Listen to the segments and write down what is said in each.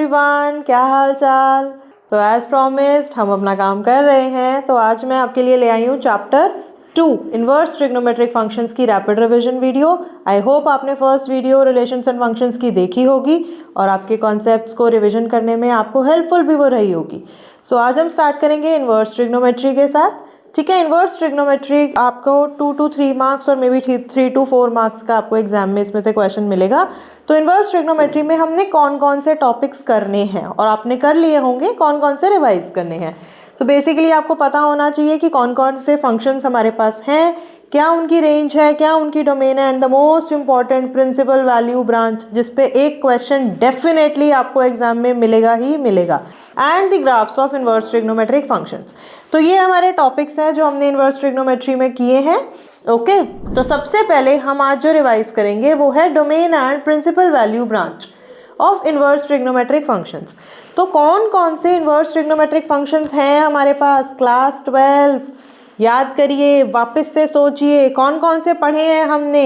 Everyone, क्या हाल चाल। तो एज प्रॉमिस्ड हम अपना काम कर रहे हैं। तो आज मैं आपके लिए ले आई हूँ चैप्टर 2 इनवर्स ट्रिग्नोमेट्रिक फंक्शंस की rapid revision video. I hope आपने first video relations and functions की देखी होगी और आपके कॉन्सेप्ट्स को रिवीजन करने में आपको हेल्पफुल भी वो रही होगी। सो आज हम स्टार्ट करेंगे इनवर्स ट्रिग्नोमेट्री के साथ। ठीक है, इनवर्स ट्रिग्नोमेट्री आपको 2 to 3 मार्क्स और मे बी 3 to 4 मार्क्स का आपको एग्जाम में इसमें से क्वेश्चन मिलेगा। तो इनवर्स ट्रिग्नोमेट्री में हमने कौन कौन से टॉपिक्स करने हैं और आपने कर लिए होंगे कौन कौन से रिवाइज करने हैं। सो बेसिकली आपको पता होना चाहिए कि कौन कौन से फंक्शंस हमारे पास हैं, क्या उनकी रेंज है, क्या उनकी डोमेन है, and the most important principle value branch जिस पे एक क्वेश्चन डेफिनेटली आपको एग्जाम में मिलेगा ही मिलेगा, and the graphs of inverse trigonometric functions. तो ये हमारे टॉपिक्स हैं जो हमने इनवर्स ट्रिग्नोमेट्री में किए हैं। ओके, तो सबसे पहले हम आज जो रिवाइज करेंगे वो है domain and principal value branch of inverse trigonometric functions. तो कौन कौन से इनवर्स ट्रिग्नोमेट्रिक फंक्शंस हैं हमारे पास क्लास 12, याद करिए, वापस से सोचिए कौन कौन से पढ़े हैं हमने।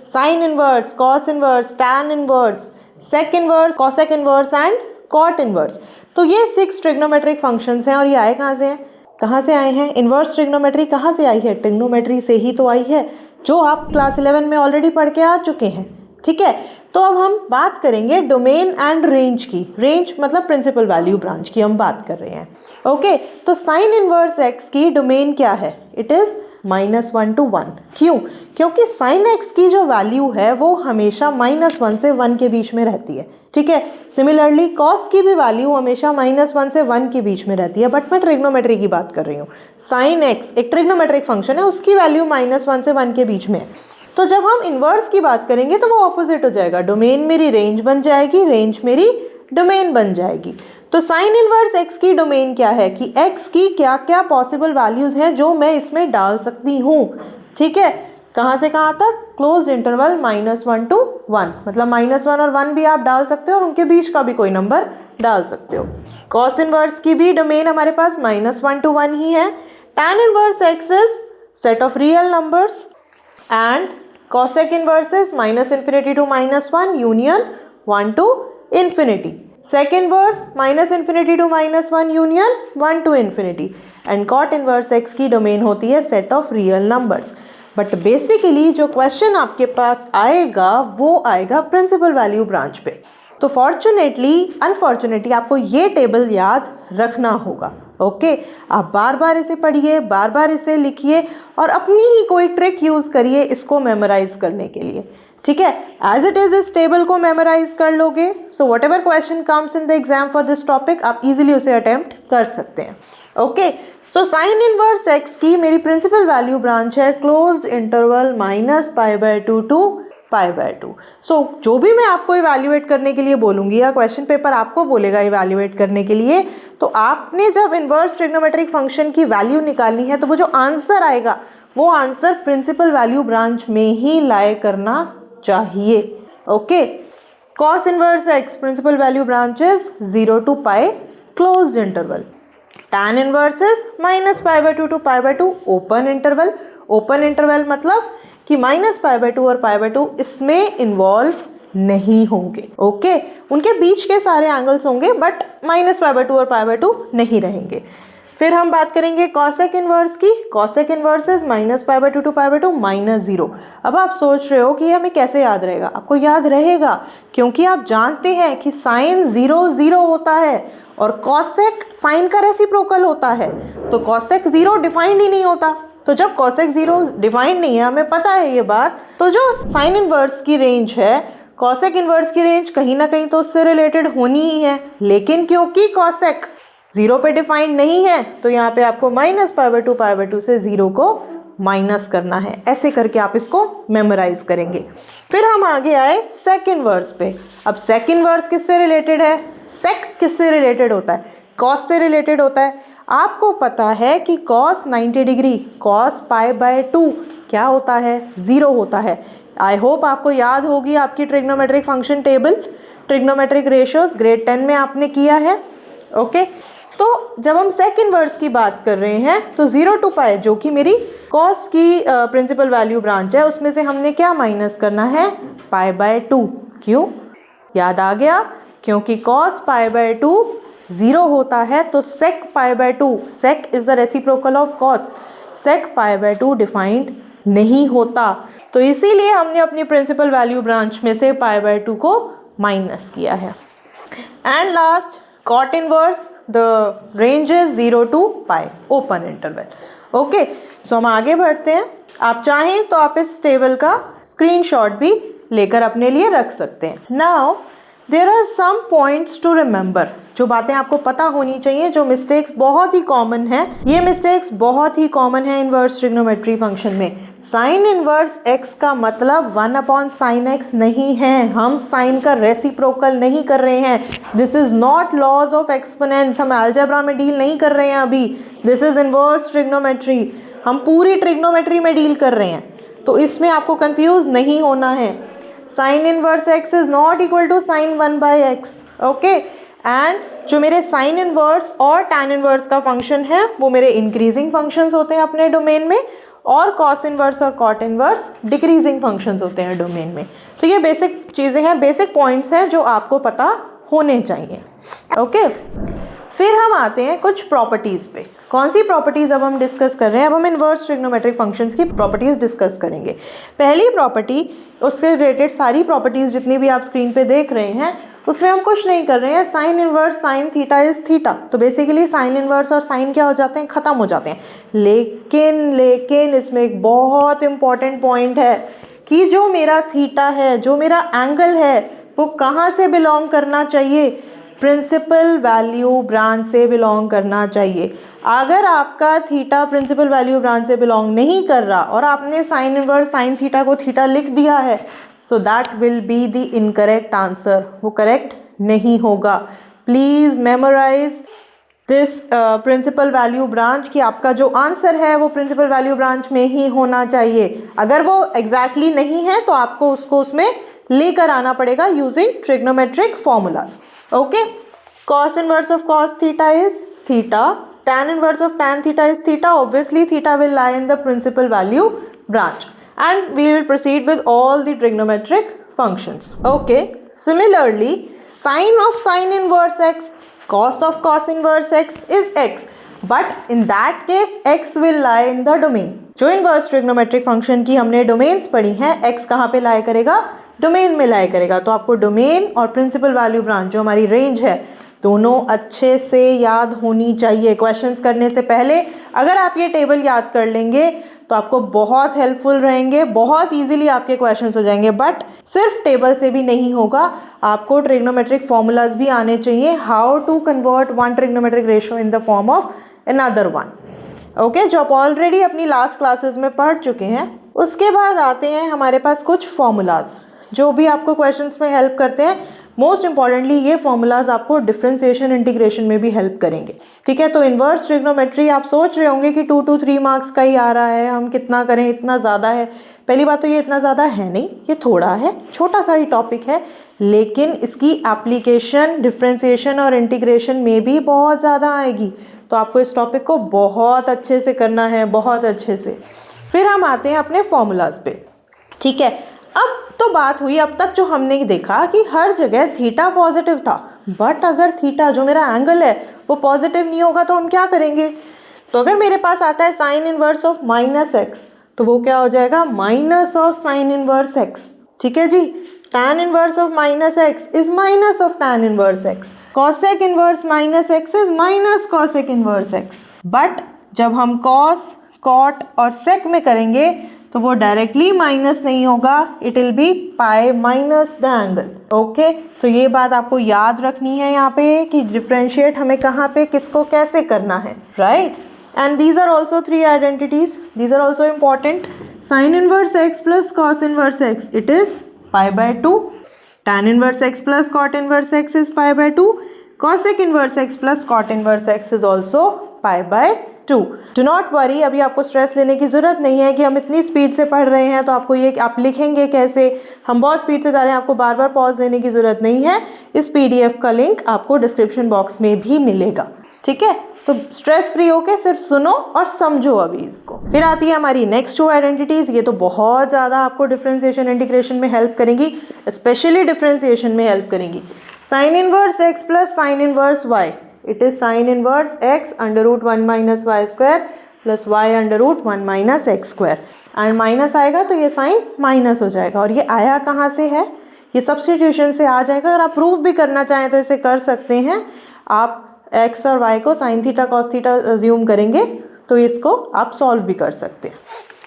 Sine inverse, cos inverse, tan inverse, sec inverse, cosec inverse and cot inverse. तो ये 6 ट्रिग्नोमेट्रिक फंक्शंस हैं और ये आए कहाँ से हैं, कहाँ से आए हैं? इनवर्स ट्रिग्नोमेट्री कहाँ से आई है? ट्रिग्नोमेट्री से ही तो आई है, जो आप क्लास 11 में ऑलरेडी पढ़ के आ चुके हैं। ठीक है, तो अब हम बात करेंगे डोमेन एंड रेंज की। रेंज मतलब प्रिंसिपल वैल्यू ब्रांच की हम बात कर रहे हैं। ओके, तो साइन इनवर्स एक्स की डोमेन क्या है? It is -1 to 1। क्यों? क्योंकि साइन एक्स की जो वैल्यू है वो हमेशा -1 से 1 के बीच में रहती है। ठीक है, सिमिलरली कॉस की भी वैल्यू हमेशा -1 से 1 के बीच में रहती है, बट मैं ट्रिग्नोमेट्री की बात कर रही हूँ। साइन एक्स एक ट्रिग्नोमेट्रिक फंक्शन है, उसकी वैल्यू -1 से 1 के बीच में है। तो जब हम इनवर्स की बात करेंगे तो वो ऑपोजिट हो जाएगा, डोमेन मेरी रेंज बन जाएगी, रेंज मेरी डोमेन बन जाएगी। तो साइन इनवर्स एक्स की डोमेन क्या है कि एक्स की क्या क्या पॉसिबल वैल्यूज हैं जो मैं इसमें डाल सकती हूँ। ठीक है, कहाँ से कहाँ तक? क्लोज इंटरवल -1 to 1, मतलब -1 और 1 भी आप डाल सकते हो और उनके बीच का भी कोई नंबर डाल सकते हो। कॉस इनवर्स की भी डोमेन हमारे पास -1 to 1 ही है। Tan inverse x is set of real numbers and cosec inverse is -∞ to -1 union 1 to infinity. Sec inverse -∞ to -1 union 1 to infinity. And cot inverse x की domain होती है set of real numbers. But basically जो question आपके पास आएगा वो आएगा principal value branch पे। तो अनफॉर्चुनेटली आपको ये टेबल याद रखना होगा। ओके, आप बार बार इसे पढ़िए, बार बार इसे लिखिए और अपनी ही कोई ट्रिक यूज़ करिए इसको मेमोराइज करने के लिए। ठीक है, एज इट इज़ इस टेबल को मेमोराइज कर लोगे, so what ever question comes in the exam for this topic आप इजीली उसे अटेम्प्ट कर सकते हैं। ओके, तो साइन इनवर्स एक्स की मेरी प्रिंसिपल वैल्यू ब्रांच है क्लोज इंटरवल -π/2 to π/2। सो जो भी मैं आपको इवैल्यूएट करने के लिए बोलूँगी या क्वेश्चन पेपर आपको बोलेगा इवैल्यूएट करने के लिए, तो आपने जब इनवर्स ट्रिग्नोमेट्रिक फंक्शन की वैल्यू निकालनी है तो वो जो आंसर आएगा वो आंसर प्रिंसिपल वैल्यू ब्रांच में ही लाए करना चाहिए। Okay, cos inverse x principal value branch is 0 to π close interval. Tan inverse is -π/2 to π/2 open interval. Open interval मतलब कि -π/2 और π/2 इसमें इन्वॉल्व नहीं होंगे। ओके, उनके बीच के सारे एंगल्स होंगे बट -π/2 और π/2 नहीं रहेंगे। फिर हम बात करेंगे कॉसेक इनवर्स की। Cosec inverse is -π/2 to π/2 -0। अब आप सोच रहे हो कि हमें कैसे याद रहेगा? आपको याद रहेगा क्योंकि आप जानते हैं कि साइन 0 0 होता है और कॉसेक साइन का रेसिप्रोकल होता है। तो कॉसेक 0 डिफाइंड ही नहीं होता। तो जब कॉसेक 0 डिफाइंड नहीं है, हमें पता है ये बात, तो जो साइन इनवर्स की रेंज है, कॉसेक इनवर्स की रेंज कहीं ना कहीं तो उससे रिलेटेड होनी ही है। लेकिन क्योंकि कॉसेक 0 पे डिफाइंड नहीं है तो यहाँ पे आपको -π/2 π/2 से 0 को माइनस करना है। ऐसे करके आप इसको मेमोराइज करेंगे। फिर हम आगे आए सेक इनवर्स पे। अब सेक इनवर्स किससे रिलेटेड है? सेक किससे रिलेटेड होता है? कॉस से रिलेटेड होता है। आपको पता है कि कॉस 90 डिग्री कॉस π/2 क्या होता है? 0 होता है। आई होप आपको याद होगी आपकी trigonometric function table, trigonometric ratios grade 10 में आपने किया है। ओके, तो जब हम सेक इनवर्स की बात कर रहे हैं तो 0 to π जो कि मेरी कॉस की प्रिंसिपल वैल्यू ब्रांच है उसमें से हमने क्या माइनस करना है? π/2। क्यों? याद आ गया? क्योंकि cos पाई बाय 2 0 होता है तो sec pi by 2, sec is the reciprocal of cos, sec pi by 2 defined नहीं होता। तो इसीलिए हमने अपनी प्रिंसिपल वैल्यू ब्रांच में से पाई बाय 2 को माइनस किया है। And last cot inverse, the range is 0 to pi, open interval. Okay, so हम आगे बढ़ते हैं। आप चाहें तो आप इस टेबल का स्क्रीनशॉट भी लेकर अपने लिए रख सकते हैं। Now there are some points to remember, जो बातें आपको पता होनी चाहिए, जो मिस्टेक्स बहुत ही कॉमन है। ये मिस्टेक्स बहुत ही कॉमन है इनवर्स ट्रिग्नोमेट्री फंक्शन में। साइन इनवर्स x का मतलब 1/sin x नहीं है, हम साइन का रेसिप्रोकल नहीं कर रहे हैं। This is not laws of exponents, हम अलजेब्रा में डील नहीं कर रहे हैं अभी। दिस इज इनवर्स ट्रिग्नोमेट्री, हम पूरी ट्रिग्नोमेट्री में डील कर रहे हैं, तो इसमें आपको कंफ्यूज नहीं होना है। Sine inverse x is not equal to sine 1/x। Okay, and जो मेरे साइन इनवर्स और टैन इनवर्स का फंक्शन है वो मेरे इंक्रीजिंग फंक्शंस होते हैं अपने डोमेन में, और कॉस इनवर्स और कॉट इनवर्स डिक्रीजिंग फंक्शंस होते हैं डोमेन में। तो ये बेसिक चीज़ें हैं, बेसिक पॉइंट्स हैं जो आपको पता होने चाहिए। ओके, फिर हम आते हैं कुछ प्रॉपर्टीज़ पे। कौन सी प्रॉपर्टीज़ अब हम डिस्कस कर रहे हैं? अब हम इनवर्स ट्रिग्नोमेट्रिक फंक्शंस की प्रॉपर्टीज़ डिस्कस करेंगे। पहली प्रॉपर्टी, उससे रिलेटेड सारी प्रॉपर्टीज़ जितनी भी आप स्क्रीन पे देख रहे हैं उसमें हम कुछ नहीं कर रहे हैं। Sign inverse sine theta is theta, तो बेसिकली साइन इनवर्स और साइन क्या हो जाते हैं, ख़त्म हो जाते हैं। लेकिन इसमें एक बहुत इंपॉर्टेंट पॉइंट है कि जो मेरा थीटा है, जो मेरा एंगल है, वो कहाँ से बिलोंग करना चाहिए? प्रिंसिपल वैल्यू ब्रांच से बिलोंग करना चाहिए। अगर आपका थीटा प्रिंसिपल वैल्यू ब्रांच से बिलोंग नहीं कर रहा और आपने साइन इनवर्स साइन थीटा को थीटा लिख दिया है, so that will be the incorrect answer, वो करेक्ट नहीं होगा। Please memorise this principal value branch कि आपका जो आंसर है वो प्रिंसिपल वैल्यू ब्रांच में ही होना चाहिए। अगर वो एग्जैक्टली नहीं है तो आपको उसको उसमें लेकर आना पड़ेगा using trigonometric formulas. Okay, cos inverse of cos theta is theta, tan inverse of tan theta is theta. Obviously theta will lie in the principal value branch, and we will proceed with all the trigonometric functions. Okay, similarly sin of sin inverse x, cos of cos inverse x is x, but in that case x will lie in the domain. जो inverse trigonometric function की हमने domains पढ़ी हैं, x कहाँ पे लाई करेगा? Domain में लाई करेगा। तो आपको डोमेन और प्रिंसिपल वैल्यू ब्रांच जो हमारी रेंज है दोनों अच्छे से याद होनी चाहिए। क्वेश्चंस करने से पहले अगर आप ये टेबल याद कर लेंगे तो आपको बहुत हेल्पफुल रहेंगे, बहुत इजीली आपके क्वेश्चंस हो जाएंगे। बट सिर्फ टेबल से भी नहीं होगा, आपको ट्रिग्नोमेट्रिक फॉर्मूलाज भी आने चाहिए, how to convert one trigonometric ratio in the form of another one. Okay, जो आप ऑलरेडी अपनी लास्ट क्लासेस में पढ़ चुके हैं। उसके बाद आते हैं हमारे पास कुछ फॉर्मूलाज जो भी आपको क्वेश्चंस में हेल्प करते हैं। मोस्ट इंपॉर्टेंटली ये फॉर्मूलाज आपको डिफरेंशिएशन इंटीग्रेशन में भी हेल्प करेंगे। ठीक है, तो इनवर्स ट्रिग्नोमेट्री आप सोच रहे होंगे कि 2 to 3 मार्क्स का ही आ रहा है, हम कितना करें, इतना ज़्यादा है। पहली बात तो ये इतना ज़्यादा है नहीं, ये थोड़ा है, छोटा सा ही टॉपिक है, लेकिन इसकी एप्लीकेशन डिफरेंशिएशन और इंटीग्रेशन में भी बहुत ज़्यादा आएगी। तो आपको इस टॉपिक को बहुत अच्छे से करना है, बहुत अच्छे से। फिर हम आते हैं अपने फॉर्मूलाज पे। ठीक है, अब तो बात हुई अब तक जो हमने देखा कि हर जगह थीटा पॉजिटिव था, बट अगर थीटा जो मेरा एंगल है वो पॉजिटिव नहीं होगा तो हम क्या करेंगे? तो अगर मेरे पास आता है sine inverse of minus x, तो वो क्या हो जाएगा? Minus of sine inverse x. ठीक है जी, tan inverse of minus x is minus of tan inverse x, cosec inverse minus x is minus cosec inverse x. But जब हम cos, cot और sec में करेंगे तो वो डायरेक्टली माइनस नहीं होगा, it will be pi minus the angle. Okay, तो ये बात आपको याद रखनी है यहाँ पे कि डिफ्रेंशिएट हमें कहाँ पे किसको कैसे करना है, right? And these are also 3 identities, these are also important. Sine inverse x plus cos inverse x, it is pi by 2। tan inverse x plus cot inverse x is pi by 2। cosec inverse x plus cot inverse x is also pi by 2। Do not worry, अभी आपको stress लेने की ज़रूरत नहीं है कि हम इतनी स्पीड से पढ़ रहे हैं तो आपको ये आप लिखेंगे कैसे। हम बहुत स्पीड से जा रहे हैं, आपको बार बार पॉज लेने की ज़रूरत नहीं है। इस PDF का लिंक आपको डिस्क्रिप्शन बॉक्स में भी मिलेगा। ठीक है, तो स्ट्रेस फ्री होके सिर्फ सुनो और समझो अभी इसको। फिर आती है हमारी नेक्स्ट 2 आइडेंटिटीज़। ये तो बहुत ज़्यादा आपको डिफरेंशिएशन इंटीग्रेशन में हेल्प करेंगी, स्पेशली डिफरेंशिएशन में हेल्प करेंगी। Sine inverse x plus sine inverse y, it is sine inverse x under root 1 minus y square plus y under root 1 minus x square, and minus आएगा तो ये sign minus हो जाएगा। और ये आया कहाँ से है, ये सब्स्टिट्यूशन से आ जाएगा। अगर आप प्रूफ भी करना चाहें तो इसे कर सकते हैं। आप x और y को sign theta cos theta assume करेंगे तो इसको आप सॉल्व भी कर सकते हैं,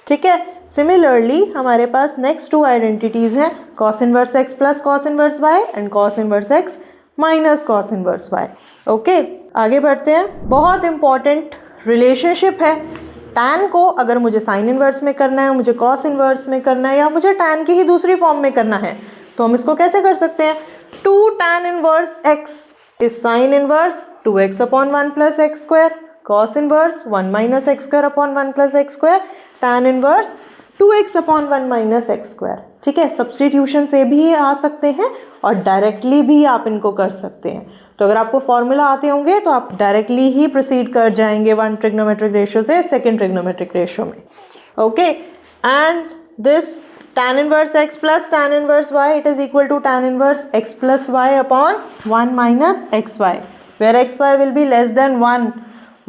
ठीक है। सिमिलरली हमारे पास नेक्स्ट टू आइडेंटिटीज़ हैं, cos inverse x plus cos inverse y and cos inverse x minus cos inverse y। Okay, आगे बढ़ते हैं। बहुत इंपॉर्टेंट रिलेशनशिप है। टैन को अगर मुझे साइन इनवर्स में करना है, मुझे कॉस इनवर्स में करना है, या मुझे टैन की ही दूसरी फॉर्म में करना है, तो हम इसको कैसे कर सकते हैं। 2 tan inverse x is sine inverse 2x upon 1 plus x square, cos inverse 1 minus x square upon 1 plus x square, tan inverse 2x upon 1 minus x square, ठीक है। सब्स्टिट्यूशन से भी आ सकते हैं और डायरेक्टली भी आप इनको कर सकते हैं। तो अगर आपको फॉर्मूला आते होंगे तो आप डायरेक्टली ही प्रोसीड कर जाएंगे वन ट्रिग्नोमेट्रिक रेशियो से सेकेंड ट्रिग्नोमेट्रिक रेशियो में। Okay, and this tan inverse x plus tan inverse y, it is equal to tan inverse x plus y upon 1 minus xy, where xy will be less than 1.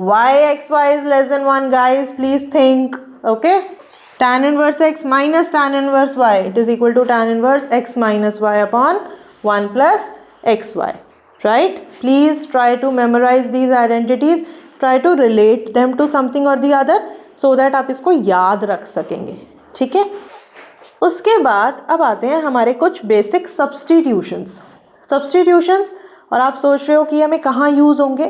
Why xy is less than 1, guys? Please think. Okay, tan inverse x minus tan inverse y, it is equal to tan inverse x minus y upon 1 plus xy. Right? Please try to memorize these identities. Try to relate them to something or the other so that आप इसको याद रख सकेंगे, ठीक है। उसके बाद अब आते हैं हमारे कुछ बेसिक सब्स्टिट्यूशंस। और आप सोच रहे हो कि हमें कहाँ यूज़ होंगे,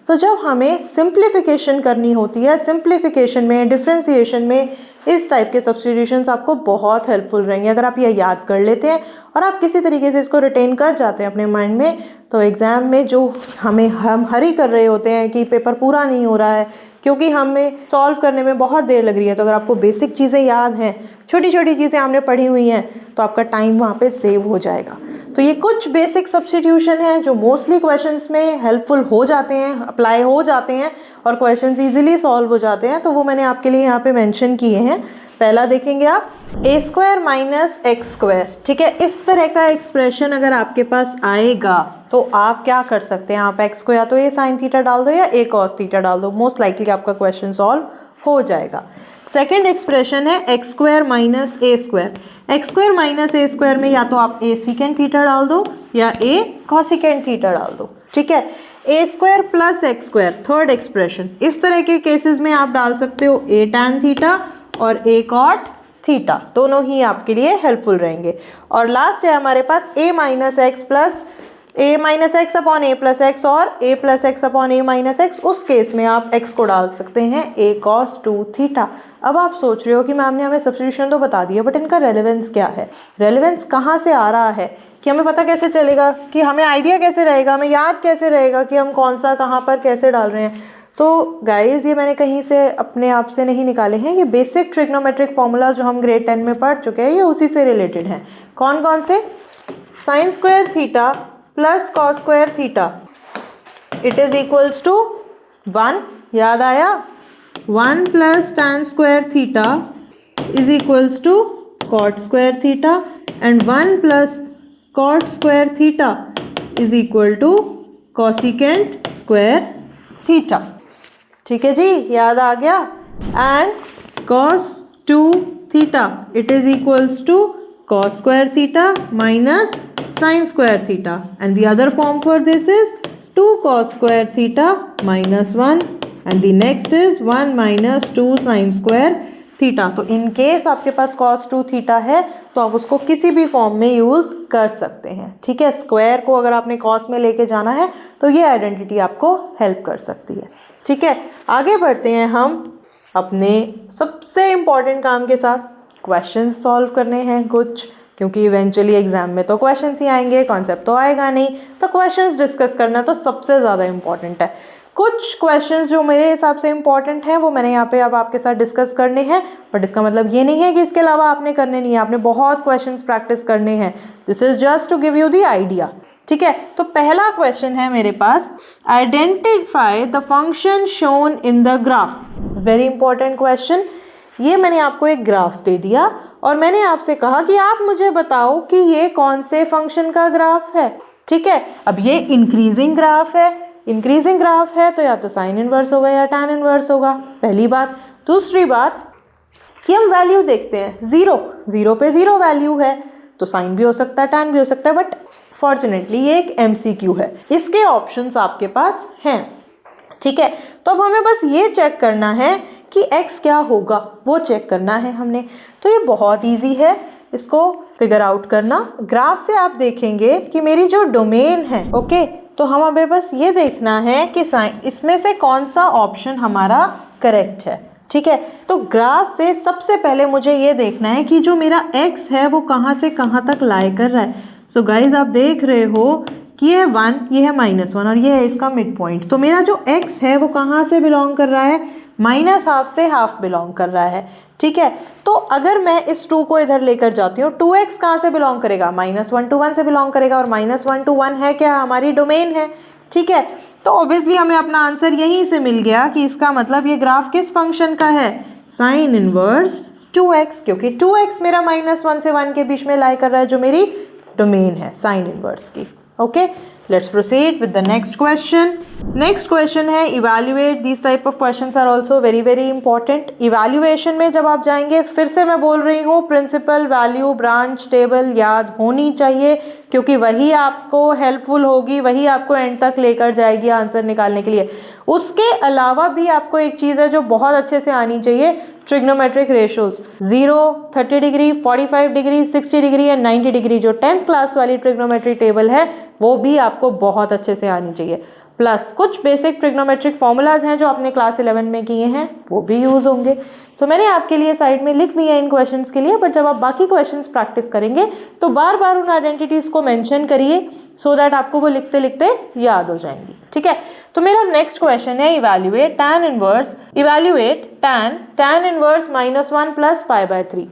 तो जब हमें सिंप्लीफिकेशन करनी होती है, सिंप्लीफिकेशन में, डिफ्रेंसिएशन में, इस टाइप के सब्स्टिट्यूशंस आपको बहुत हेल्पफुल रहेंगे। अगर आप ये याद कर लेते हैं और आप किसी तरीके से इसको रिटेन कर जाते हैं अपने माइंड में, तो एग्ज़ाम में जो हम हरी कर रहे होते हैं कि पेपर पूरा नहीं हो रहा है क्योंकि हमें सॉल्व करने में बहुत देर लग रही है, तो अगर आपको बेसिक चीज़ें याद हैं, छोटी छोटी चीज़ें आपने पढ़ी हुई हैं, तो आपका टाइम वहाँ पे सेव हो जाएगा। तो ये कुछ बेसिक सब्स्टिट्यूशन हैं जो मोस्टली क्वेश्चंस में हेल्पफुल हो जाते हैं, अप्लाई हो जाते हैं और क्वेश्चंस इजीली सॉल्व हो जाते हैं। तो वो मैंने आपके लिए यहाँ पे मेंशन किए हैं। पहला देखेंगे आप, ए स्क्वायर माइनस एक्स स्क्वायर, ठीक है। इस तरह का एक्सप्रेशन अगर आपके पास आएगा तो आप क्या कर सकते हैं, आप एक्स को या तो ए साइन थीटा डाल दो या ए कॉस थीटा डाल दो, मोस्ट लाइकली आपका क्वेश्चन सॉल्व हो जाएगा। सेकेंड एक्सप्रेशन है एक्स स्क्वायर माइनस ए स्क्वायर। एक्स स्क्वायर माइनस ए स्क्वायर में या तो आप ए सीकेंड थीटा डाल दो या ए कॉसिकेंड थीटा डाल दो, ठीक है। A square plus x square, third expression, इस तरह के केसेस में आप डाल सकते हो ए टैन थीटा और ए कॉट थीटा, दोनों ही आपके लिए हेल्पफुल रहेंगे। और लास्ट है हमारे पास ए माइनस एक्स प्लस ए माइनस एक्स अपॉन ए प्लस एक्स और ए प्लस एक्स अपॉन ए माइनस एक्स। उस केस में आप एक्स को डाल सकते हैं ए कॉस 2 थीटा। अब आप सोच रहे हो कि मैम ने हमें सब्स्टिट्यूशन तो बता दिया, बट इनका रेलेवेंस क्या है, रेलेवेंस कहाँ से आ रहा है, कि हमें पता कैसे चलेगा, कि हमें आइडिया कैसे रहेगा, हमें याद कैसे रहेगा कि हम कौन सा कहाँ पर कैसे डाल रहे हैं। तो गाइज ये मैंने कहीं से अपने आप से नहीं निकाले हैं, ये बेसिक ट्रिग्नोमेट्रिक फॉर्मूला जो हम ग्रेड 10 में पढ़ चुके हैं, ये उसी से रिलेटेड हैं। कौन कौन से, sine square theta plus cos square theta, it is equals to 1, याद आया, 1 plus tan square theta is equals to cot square theta and 1 plus cot square theta is equal to cosecant square theta, ठीक है जी, याद आ गया। And cos 2 theta it is equals to cos square theta minus sin square theta, and the other form for this is 2 cos square theta minus 1, and the next is 1 minus 2 sin square theta। तो in case आपके पास cos 2 theta है तो आप उसको किसी भी form में use कर सकते हैं, ठीक है। स्क्वायर को अगर आपने cos में लेके जाना है तो ये आइडेंटिटी आपको हेल्प कर सकती है, ठीक है। आगे बढ़ते हैं हम अपने सबसे इम्पॉर्टेंट काम के साथ, क्वेश्चंस सॉल्व करने हैं कुछ, क्योंकि इवेंचुअली एग्जाम में तो क्वेश्चंस ही आएंगे, कॉन्सेप्ट तो आएगा नहीं, तो क्वेश्चंस डिस्कस करना तो सबसे ज़्यादा इम्पॉर्टेंट है। कुछ क्वेश्चंस जो मेरे हिसाब से इम्पॉर्टेंट हैं वो मैंने यहाँ पे अब आपके साथ डिस्कस करने हैं, बट इसका मतलब ये नहीं है कि इसके अलावा आपने करने नहीं है, आपने बहुत क्वेश्चंस प्रैक्टिस करने हैं। This is just to give you the idea, ठीक है। तो पहला क्वेश्चन है मेरे पास, identify the function shown in the graph. Very important question. ये मैंने आपको एक ग्राफ दे दिया और मैंने आपसे कहा कि आप मुझे बताओ कि ये कौन से फंक्शन का ग्राफ है, ठीक ठीक है। अब ये इंक्रीजिंग ग्राफ है, इंक्रीजिंग ग्राफ है तो या तो साइन इनवर्स होगा या टैन इनवर्स होगा, पहली बात। दूसरी बात कि हम वैल्यू देखते हैं, जीरो पे जीरो वैल्यू है तो साइन भी हो सकता है, टैन भी हो सकता है, बट फॉर्चुनेटली ये एक MCQ है, इसके ऑप्शंस आपके पास हैं, ठीक है। तो अब हमें बस ये चेक करना है कि x क्या होगा, वो चेक करना है हमने। तो ये बहुत इजी है इसको फिगर आउट करना। ग्राफ से आप देखेंगे कि मेरी जो डोमेन है, ओके, तो हमें बस ये देखना है कि इसमें से कौन सा ऑप्शन हमारा करेक्ट है, ठीक है। तो ग्राफ से सबसे पहले मुझे ये देखना है कि जो मेरा x है वो कहाँ से कहाँ तक लाई कर रहा है। सो गाइज आप देख रहे हो कि ये 1, ये है -1 और ये है इसका मिड पॉइंट। तो मेरा जो x है वो कहाँ से बिलोंग कर रहा है, -½ से हाफ बिलोंग कर रहा है, ठीक है। तो अगर मैं इस 2 को इधर लेकर जाती हूँ, 2x कहाँ से बिलोंग करेगा, -1 to 1 से बिलोंग करेगा, और -1 to 1 है क्या, हमारी डोमेन है, ठीक है। तो ऑब्वियसली हमें अपना आंसर यहीं से मिल गया कि इसका मतलब ये ग्राफ किस फंक्शन का है, साइन इनवर्स 2x, क्योंकि 2x मेरा -1 से 1 के बीच में लाई कर रहा है, जो मेरी डोमेन है साइन इनवर्स की। Okay, let's proceed with the next question. Next question है evaluate, this type of questions are also very very important. Evaluation में जब आप जाएंगे, फिर से मैं बोल रही हूँ, प्रिंसिपल, वैल्यू, ब्रांच, टेबल याद होनी चाहिए, क्योंकि वही आपको हेल्पफुल होगी, वही आपको एंड तक लेकर जाएगी आंसर निकालने के लिए। उसके अलावा भी आपको एक चीज़ है जो बहुत अच्छे से आनी चाहिए, trigonometric ratios, 0, 30 degree, 45 degree, 60 degree and 90 degree, जो 10th क्लास वाली ट्रिग्नोमेट्री टेबल है वो भी आपको बहुत अच्छे से आनी चाहिए। प्लस कुछ बेसिक ट्रिग्नोमेट्रिक फॉर्मूलाज हैं जो आपने क्लास 11 में किए हैं, वो भी यूज़ होंगे। तो मैंने आपके लिए साइड में लिख दिया इन क्वेश्चंस के लिए, बट जब आप बाकी क्वेश्चंस प्रैक्टिस करेंगे तो बार बार उन आइडेंटिटीज़ को मेंशन करिए, सो दैट आपको वो लिखते लिखते याद हो जाएंगी, ठीक है। तो मेरा नेक्स्ट क्वेश्चन है evaluate tan inverse, evaluate tan inverse -1 + π/3।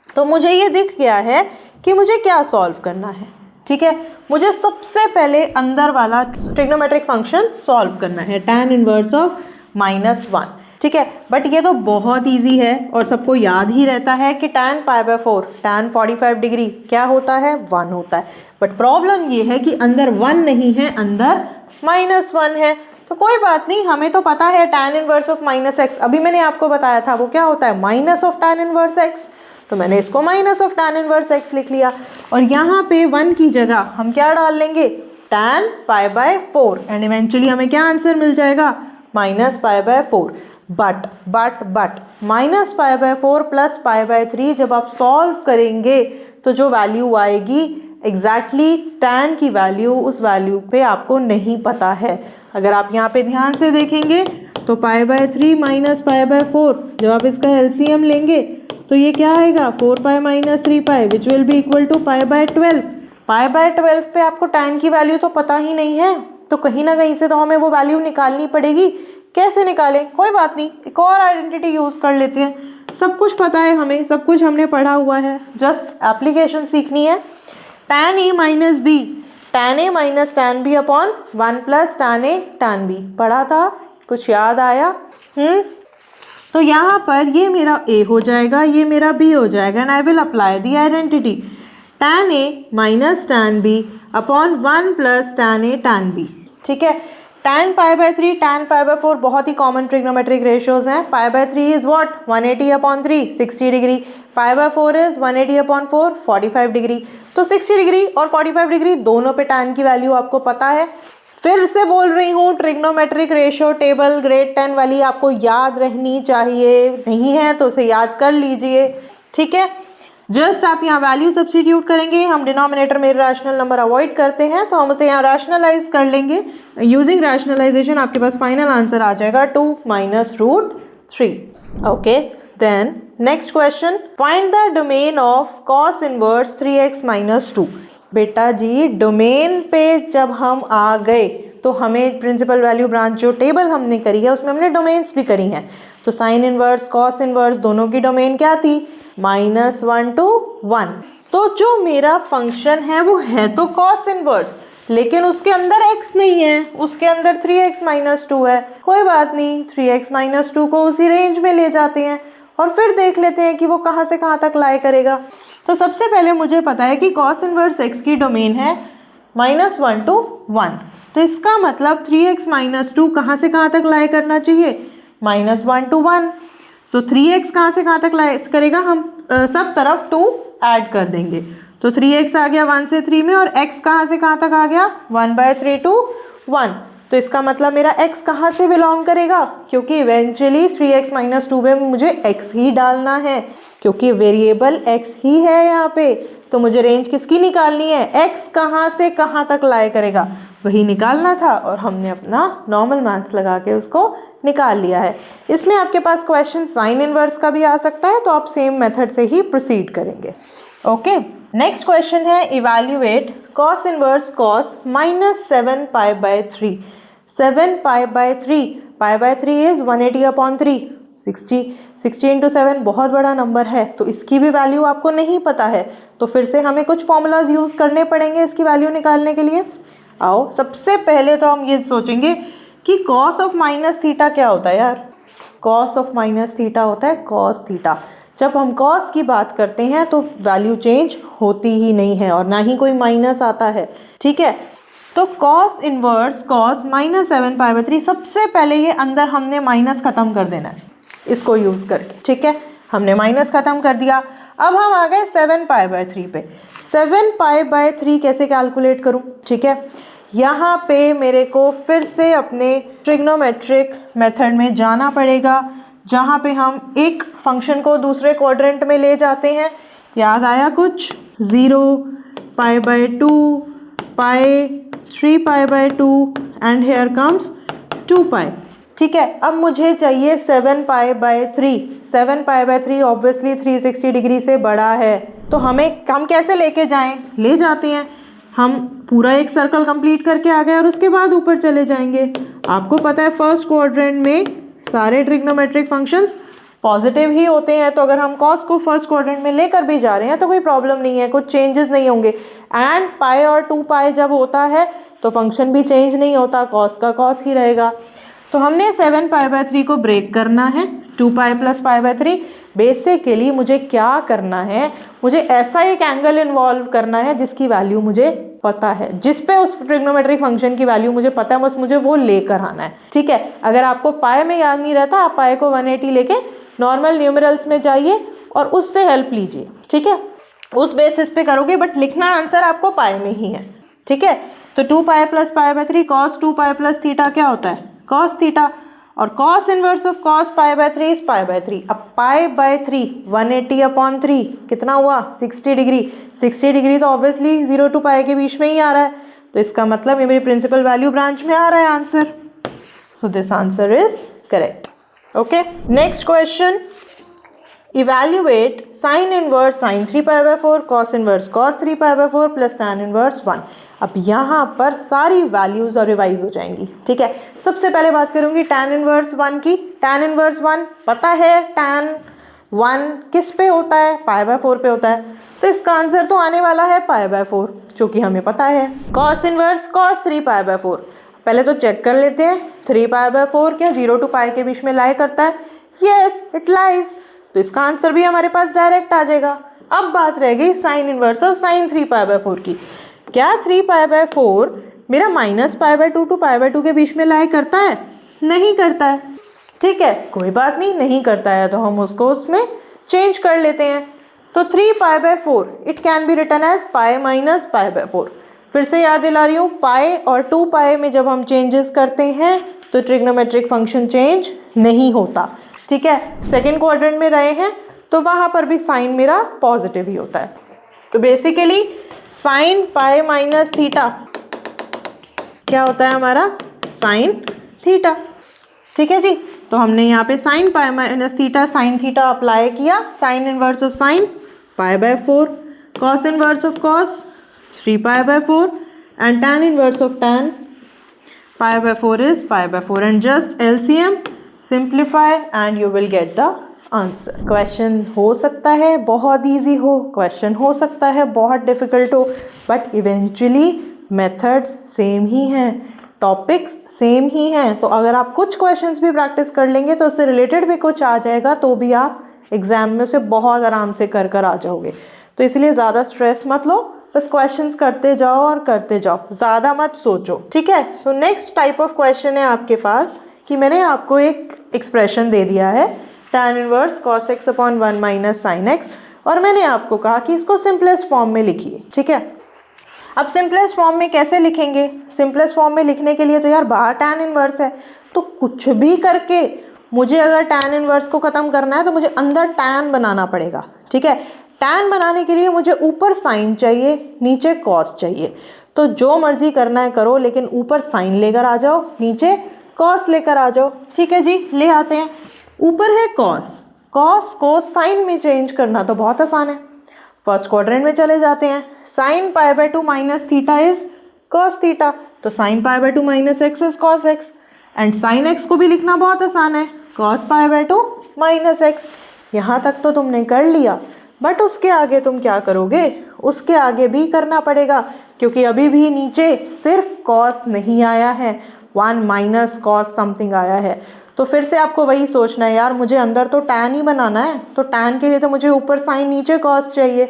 तो मुझे ये दिख गया है कि मुझे क्या सॉल्व करना है, ठीक है। मुझे सबसे पहले अंदर वाला ट्रिग्नोमेट्रिक फंक्शन सॉल्व करना है, टैन इनवर्स ऑफ -1, ठीक है। बट ये तो बहुत इजी है और सबको याद ही रहता है कि tan π/4, tan 45 डिग्री क्या होता है, 1 होता है। बट प्रॉब्लम ये है कि अंदर 1 नहीं है, अंदर -1 है। तो कोई बात नहीं, हमें तो पता है tan इनवर्स ऑफ -x, अभी मैंने आपको बताया था वो क्या होता है, minus of tan inverse x, तो मैंने इसको minus of tan inverse x लिख लिया। और यहाँ पे 1 की जगह हम क्या डाल लेंगे, tan π/4, एंड इवेंचुअली हमें क्या आंसर मिल जाएगा, -π/4। बट -π/4 + π/3 जब आप सॉल्व करेंगे तो जो वैल्यू आएगी एग्जैक्टली tan की वैल्यू, उस वैल्यू पे आपको नहीं पता है। अगर आप यहाँ पे ध्यान से देखेंगे तो π/3 - π/4, जब आप इसका LCM लेंगे तो ये क्या आएगा, 4π - 3π, which will be equal to π/12। π/12 पे आपको tan की वैल्यू तो पता ही नहीं है, तो कहीं ना कहीं से तो हमें वो वैल्यू निकालनी पड़ेगी। कैसे निकालें, कोई बात नहीं, एक और आइडेंटिटी यूज़ कर लेते हैं। सब कुछ पता है हमें, सब कुछ हमने पढ़ा हुआ है, जस्ट एप्लीकेशन सीखनी है। tan A - B, tan A - tan B upon 1 + tan A tan B, पढ़ा था, कुछ याद आया? तो यहाँ पर ये मेरा A हो जाएगा, ये मेरा B हो जाएगा, and I will apply the identity, tan A - tan B upon 1 + tan A tan B, ठीक है। tan π/3, tan π/4 बहुत ही कॉमन ट्रिग्नोमेट्रिक रेशियोज हैं। π/3 is what, 180/3, 60 degree. π/4 is 180/4, 45 degree. तो 60 डिग्री और 45 डिग्री दोनों पे tan की वैल्यू आपको पता है। फिर से बोल रही हूँ, ट्रिग्नोमेट्रिक रेशियो टेबल ग्रेड 10 वाली आपको याद रहनी चाहिए, नहीं है तो उसे याद कर लीजिए, ठीक है। जस्ट आप यहाँ वैल्यू सब्स्टिट्यूट करेंगे, हम डिनोमिनेटर में रैशनल नंबर अवॉइड करते हैं तो हम उसे यहाँ रैशनलाइज कर लेंगे। यूजिंग रैशनलाइजेशन आपके पास फाइनल आंसर आ जाएगा 2 - √3। Okay, then next question, find the domain of cos inverse 3x - 2। बेटा जी, डोमेन पे जब हम आ गए तो हमें प्रिंसिपल, वैल्यू, ब्रांच जो टेबल हमने करी है उसमें हमने डोमेन्स भी करी हैं। तो साइन इनवर्स, cos इनवर्स दोनों की डोमेन क्या थी, -1 to 1। तो जो मेरा फंक्शन है वो है तो cos इनवर्स, लेकिन उसके अंदर x नहीं है, उसके अंदर 3x - 2 है। कोई बात नहीं, 3x - 2 को उसी रेंज में ले जाते हैं और फिर देख लेते हैं कि वो कहाँ से कहाँ तक लाई करेगा। तो सबसे पहले मुझे पता है कि cos इनवर्स x की डोमेन है -1 to 1। तो इसका मतलब 3x - 2 कहाँ से कहाँ तक लाई करना चाहिए? -1 to 1। सो 3x कहाँ से कहाँ तक लाई करेगा? हम सब तरफ 2 ऐड कर देंगे, तो 3x आ गया 1 से 3 में, और x कहाँ से कहाँ तक आ गया? 1/3 to 1। तो इसका मतलब मेरा x कहाँ से बिलोंग करेगा? क्योंकि इवेंचुअली 3x - 2 में मुझे x ही डालना है, क्योंकि वेरिएबल x ही है यहाँ पे। तो मुझे रेंज किसकी निकालनी है? x कहाँ से कहाँ तक लाए करेगा, वही निकालना था, और हमने अपना नॉर्मल मैथ्स लगा के उसको निकाल लिया है। इसमें आपके पास क्वेश्चन साइन इनवर्स का भी आ सकता है, तो आप सेम मेथड से ही प्रोसीड करेंगे। ओके, नेक्स्ट क्वेश्चन है evaluate cos inverse cos -7 π/3। 7 π/3, π/3 is 180/3। 60 into 7 बहुत बड़ा नंबर है, तो इसकी भी वैल्यू आपको नहीं पता है, तो फिर से हमें कुछ फॉर्मूलाज यूज़ करने पड़ेंगे इसकी वैल्यू निकालने के लिए। आओ, सबसे पहले तो हम ये सोचेंगे कि cos ऑफ माइनस थीटा क्या होता है यार? cos ऑफ माइनस थीटा होता है cos थीटा। जब हम cos की बात करते हैं तो वैल्यू चेंज होती ही नहीं है, और ना ही कोई माइनस आता है, ठीक है। तो cos इनवर्स cos -7 π/3, सबसे पहले ये अंदर हमने माइनस खत्म कर देना है इसको यूज़ करके, ठीक है। हमने माइनस खत्म कर दिया। अब हम आ गए 7 π/3 पे। 7 π/3 कैसे कैलकुलेट करूं? ठीक है, यहाँ पे मेरे को फिर से अपने ट्रिग्नोमेट्रिक मेथड में जाना पड़ेगा, जहाँ पे हम एक फंक्शन को दूसरे क्वाड्रेंट में ले जाते हैं। याद आया कुछ? 0, π/2, पाई, 3 π/2 एंड हेयर कम्स 2 पाई। ठीक है, अब मुझे चाहिए 7 π/3। 7 π/3 ऑब्वियसली 360 डिग्री से बड़ा है, तो हम कैसे लेके जाएं? ले जाते हैं, हम पूरा एक सर्कल कंप्लीट करके आ गए और उसके बाद ऊपर चले जाएंगे। आपको पता है फर्स्ट क्वाड्रेंट में सारे ट्रिग्नोमेट्रिक फंक्शंस पॉजिटिव ही होते हैं, तो अगर हम कॉस को फर्स्ट क्वाड्रेंट में लेकर भी जा रहे हैं तो कोई प्रॉब्लम नहीं है, कुछ चेंजेस नहीं होंगे। एंड पाई और 2 पाई जब होता है तो फंक्शन भी चेंज नहीं होता, कॉस का कॉस ही रहेगा। तो हमने 7 π/3 को ब्रेक करना है, 2 पाई प्लस π/3। बेसिकली मुझे क्या करना है, मुझे ऐसा एक एंगल इन्वॉल्व करना है जिसकी वैल्यू मुझे पता है, जिस पे उस ट्रिग्नोमेट्रिक फंक्शन की वैल्यू मुझे पता है, बस मुझे वो लेकर आना है। ठीक है, अगर आपको पाई में याद नहीं रहता, आप पाई को 180 लेके नॉर्मल न्यूमरल्स में जाइए और उससे हेल्प लीजिए। ठीक है, उस बेसिस पे करोगे, बट लिखना आंसर आपको पाई में ही है। ठीक है, तो 2 pi plus π/3 cos 2 pi plus theta क्या होता है? cos theta. और cos inverse of cos π/3 is π/3। अब π/3 180/3 कितना हुआ? 60 डिग्री। 60 डिग्री तो ऑब्वियसली 0 to पाई के बीच में ही आ रहा है, तो इसका मतलब ये मेरी प्रिंसिपल वैल्यू ब्रांच में आ रहा है answer. So this answer is correct. Okay, next question, evaluate sine inverse sine 3 π/4 cos inverse cos 3 π/4 plus tan inverse 1। अब यहाँ पर सारी वैल्यूज और रिवाइज हो जाएंगी। ठीक है, सबसे पहले बात करूंगी tan इनवर्स 1 की। tan इनवर्स 1 पता है, tan 1 किस पे होता है? π/4 पे होता है, तो इसका आंसर तो आने वाला है π/4, जो कि हमें पता है। cos इनवर्स cos 3 π/4, पहले तो चेक कर लेते हैं 3 π/4 क्या 0 to पाई के बीच में लाई करता है? यस, इट लाइज, तो इसका आंसर भी हमारे पास डायरेक्ट आ जाएगा। अब बात रह गई साइन इनवर्स और साइन 3 π/4 की। क्या 3 π/4 मेरा -π/2 to π/2 के बीच में लाई करता है? नहीं करता है। ठीक है, कोई बात नहीं, नहीं करता है तो हम उसको उसमें चेंज कर लेते हैं। तो 3 π/4 it can be written as pi minus π/4। फिर से याद दिला रही हूँ, पाई और 2 पाई में जब हम चेंजेस करते हैं तो ट्रिग्नोमेट्रिक फंक्शन चेंज नहीं होता। ठीक है, सेकेंड क्वाड्रेंट में रहे हैं तो वहाँ पर भी साइन मेरा पॉजिटिव ही होता है। तो basically sine pi minus theta क्या होता है हमारा? Sine theta. ठीक है जी, तो हमने यहाँ पे sine pi minus theta sine theta apply किया। Sine inverse of sine π/4, cos inverse of cos 3 π/4 and tan inverse of tan π/4 is π/4 and just LCM simplify and you will get the answer. Question हो सकता है बहुत easy हो, question हो सकता है बहुत डिफिकल्ट हो, बट इवेंचुअली मेथड्स सेम ही हैं, टॉपिक्स सेम ही हैं। तो अगर आप कुछ क्वेश्चंस भी प्रैक्टिस कर लेंगे तो उससे रिलेटेड भी कुछ आ जाएगा, तो भी आप एग्जाम में उसे बहुत आराम से कर आ जाओगे। तो इसलिए ज़्यादा स्ट्रेस मत लो, बस क्वेश्चंस करते जाओ और करते जाओ, ज़्यादा मत सोचो, ठीक है। तो नेक्स्ट टाइप ऑफ क्वेश्चन है आपके पास कि मैंने आपको एक एक्सप्रेशन दे दिया है tan inverse cos x upon 1 minus sine x, और मैंने आपको कहा कि इसको सिंपलेस्ट फॉर्म में लिखिए, ठीक है। अब सिंपलेस्ट फॉर्म में कैसे लिखेंगे? सिंपलेस्ट फॉर्म में लिखने के लिए तो यार बाहर tan इनवर्स है, तो कुछ भी करके मुझे अगर tan इनवर्स को ख़त्म करना है तो मुझे अंदर tan बनाना पड़ेगा, ठीक है। tan बनाने के लिए मुझे ऊपर साइन चाहिए, नीचे कॉस चाहिए। तो जो मर्जी करना है करो, लेकिन ऊपर साइन लेकर आ जाओ, नीचे कॉस लेकर आ जाओ, ठीक है जी। ले आते हैं। ऊपर है कॉस, कॉस को साइन में चेंज करना तो बहुत आसान है। फर्स्ट क्वाड्रेंट में चले जाते हैं। Sine pi by 2 minus theta is cos theta, तो sine pi by 2 minus x is cos x. And sine x को भी लिखना बहुत आसान है, cos pi by 2 minus x. यहाँ तक तो तुमने कर लिया, बट उसके आगे तुम क्या करोगे? उसके आगे भी करना पड़ेगा, क्योंकि अभी भी नीचे सिर्फ कॉस नहीं आया है, 1 माइनस कॉस समथिंग आया है। तो फिर से आपको वही सोचना है, यार मुझे अंदर तो tan ही बनाना है, तो tan के लिए तो मुझे ऊपर साइन नीचे कॉस चाहिए।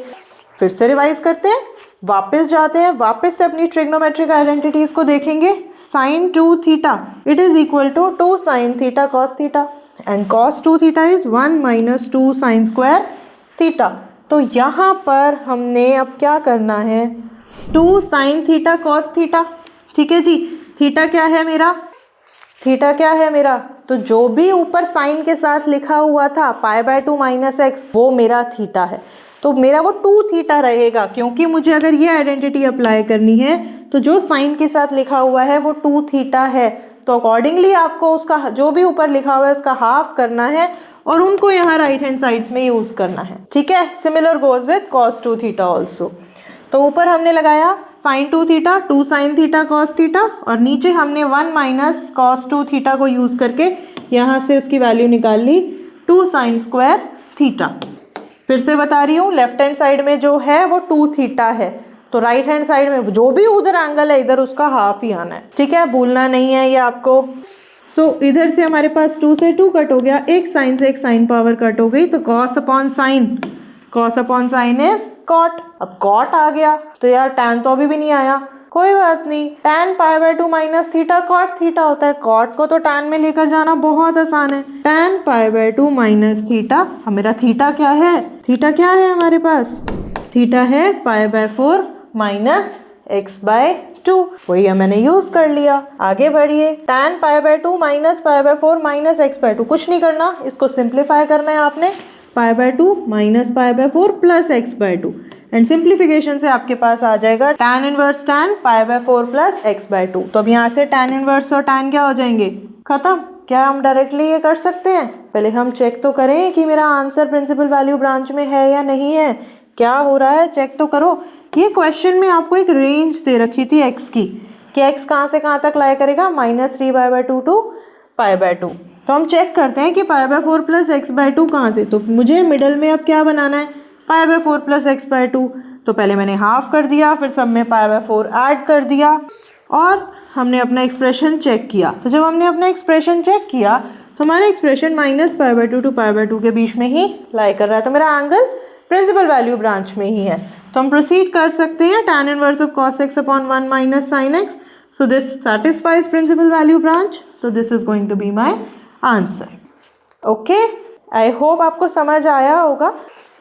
फिर से रिवाइज करते हैं, वापस जाते हैं, वापस से अपनी ट्रिग्नोमेट्रिक आइडेंटिटीज को देखेंगे। Sine 2 theta it is equal to 2 sine theta cos theta, and cos 2 theta is 1 minus 2 sine square theta. तो यहाँ पर हमने अब क्या करना है, 2 साइन थीटा कॉस थीटा, ठीक है जी। थीटा क्या है मेरा? थीटा क्या है मेरा? तो जो भी ऊपर साइन के साथ लिखा हुआ था पाई बाय 2 माइनस एक्स, वो मेरा थीटा है। तो मेरा वो 2 थीटा रहेगा, क्योंकि मुझे अगर ये आइडेंटिटी अप्लाई करनी है तो जो साइन के साथ लिखा हुआ है वो 2 थीटा है। तो अकॉर्डिंगली आपको उसका जो भी ऊपर लिखा हुआ है उसका हाफ करना है और उनको यहाँ राइट हैंड साइड्स में यूज करना है, ठीक है। Similar goes with cos 2 theta also. तो ऊपर हमने लगाया sine 2 theta, 2 sine theta cos theta, और नीचे हमने 1 माइनस कॉस 2 थीटा को यूज करके यहाँ से उसकी वैल्यू निकाल ली 2 साइन स्क्वायर थीटा। फिर से बता रही हूँ, लेफ्ट हैंड साइड में जो है वो 2 थीटा है, तो राइट हैंड साइड में जो भी उधर एंगल है इधर उसका हाफ ही आना है, ठीक है। भूलना नहीं है ये आपको। सो इधर से हमारे पास 2 से 2 कट हो गया, एक साइन से एक साइन पावर कट हो गई, तो cos upon sine, cos upon sine is cot. अब कॉट आ गया तो यार tan तो अभी भी नहीं आया, कोई बात नहीं, tan pi by 2 minus theta cot theta होता है। कॉट को तो tan में लेकर जाना बहुत आसान है। tan pi by 2 minus theta, मेरा थीटा क्या है? थीटा क्या है हमारे पास? थीटा है pi by 4 minus x by 2, वही मैंने यूज कर लिया। आगे बढ़िए, tan pi by 2 minus pi by 4 minus x by 2, कुछ नहीं करना, इसको सिंप्लीफाई करना है आपने। Pi by 2 minus pi by 4 plus x by 2, and simplification से आपके पास आ जाएगा tan inverse tan pi by 4 plus x by 2। तो अब यहाँ से tan इनवर्स और tan क्या हो जाएंगे? खत्म। क्या हम डायरेक्टली ये कर सकते हैं? पहले हम चेक तो करें कि मेरा आंसर प्रिंसिपल वैल्यू ब्रांच में है या नहीं है, क्या हो रहा है चेक तो करो। ये क्वेश्चन में आपको एक रेंज दे रखी थी x की, कि x कहाँ से कहाँ तक लाया करेगा, -3 pi by 2 to pi by 2। तो हम चेक करते हैं कि pi by 4 plus x by 2 कहाँ से। तो मुझे मिडल में अब क्या बनाना है? Pi by 4 plus x by 2। तो पहले मैंने हाफ कर दिया, फिर सब में पाई बाय 4 ऐड कर दिया, और हमने अपना एक्सप्रेशन चेक किया। तो जब हमने अपना एक्सप्रेशन चेक किया तो हमारा expression minus pi by 2 to pi by 2 के बीच में ही लाई कर रहा है, तो मेरा एंगल प्रिंसिपल वैल्यू ब्रांच में ही है। तो हम प्रोसीड कर सकते हैं, tan inverse of cos x upon 1 minus sine x. So this satisfies principal value branch, तो this is going to be my answer. Okay, I hope आपको समझ आया होगा।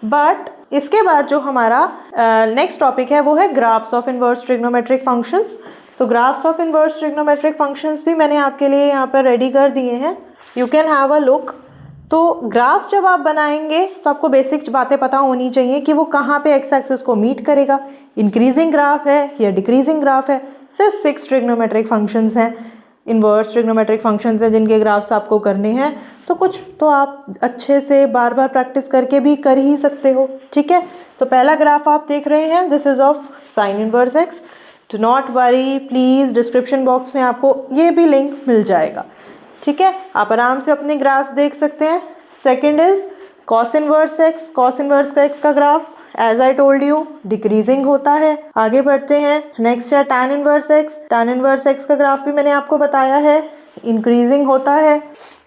बट इसके बाद जो हमारा नेक्स्ट टॉपिक है वो है graphs of inverse trigonometric functions. तो graphs of inverse trigonometric functions भी मैंने आपके लिए यहाँ पर रेडी कर दिए हैं, you can have a look. तो ग्राफ्स जब आप बनाएंगे तो आपको बेसिक बातें पता होनी चाहिए कि वो कहाँ पे एक्स एक्सिस को मीट करेगा, इंक्रीजिंग ग्राफ है या डिक्रीजिंग ग्राफ है। सिर्फ 6 ट्रिग्नोमेट्रिक फंक्शंस हैं, इनवर्स ट्रिग्नोमेट्रिक फंक्शंस हैं जिनके ग्राफ्स आपको करने हैं। तो कुछ तो आप अच्छे से बार बार प्रैक्टिस करके भी कर ही सकते हो, ठीक है। तो पहला ग्राफ आप देख रहे हैं, this is of sine inverse x. Do not worry please, description box में आपको ये भी लिंक मिल जाएगा, ठीक है। आप आराम से अपने ग्राफ्स देख सकते हैं। Second is cos inverse x. Cos inverse का एक्स का graph as I told you decreasing होता है। आगे बढ़ते हैं, नेक्स्ट है tan inverse x. tan inverse x का ग्राफ भी मैंने आपको बताया है इंक्रीजिंग होता है,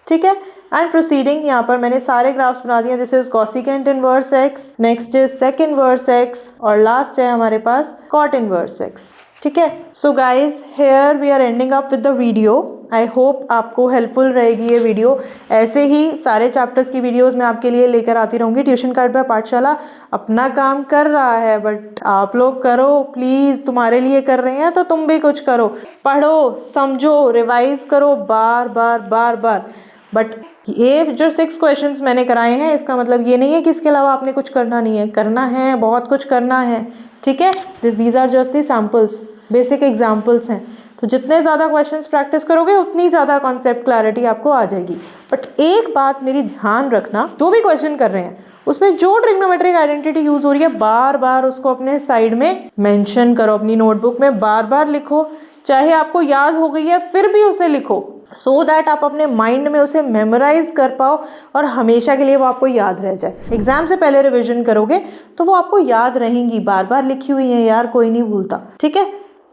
ठीक है। एंड प्रोसीडिंग, यहाँ पर मैंने सारे ग्राफ्स बना दिए। This is cosecant inverse x, next is sec inverse x, और लास्ट है हमारे पास कॉट इनवर्स एक्स। ठीक है, so guys here we are ending up with the video. I hope आपको हेल्पफुल रहेगी ये वीडियो। ऐसे ही सारे चैप्टर्स की वीडियोस मैं आपके लिए लेकर आती रहूँगी। ट्यूशन कार्ड पर पाठशाला अपना काम कर रहा है, बट आप लोग करो प्लीज़, तुम्हारे लिए कर रहे हैं तो तुम भी कुछ करो, पढ़ो, समझो, रिवाइज करो बार बार बार बार। बट ये जो 6 क्वेश्चंस मैंने कराए हैं, इसका मतलब ये नहीं है कि इसके अलावा आपने कुछ करना नहीं है, करना है, बहुत कुछ करना है। ठीक है, these are just the samples, basic examples हैं। तो जितने ज़्यादा क्वेश्चंस प्रैक्टिस करोगे उतनी ज़्यादा कॉन्सेप्ट क्लैरिटी आपको आ जाएगी। बट एक बात मेरी ध्यान रखना, जो भी क्वेश्चन कर रहे हैं उसमें जो ट्रिग्नोमेट्रिक आइडेंटिटी यूज हो रही है बार बार उसको अपने साइड में मेंशन करो, अपनी नोटबुक में बार बार लिखो। चाहे आपको याद हो गई है फिर भी उसे लिखो, सो दैट आप अपने माइंड में उसे मेमोराइज कर पाओ और हमेशा के लिए वो आपको याद रह जाए। एग्जाम से पहले रिविजन करोगे तो वो आपको याद रहेंगी, बार बार लिखी हुई है यार, कोई नहीं भूलता। ठीक है,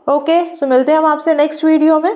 ओके, सो मिलते हैं हम आपसे नेक्स्ट वीडियो में।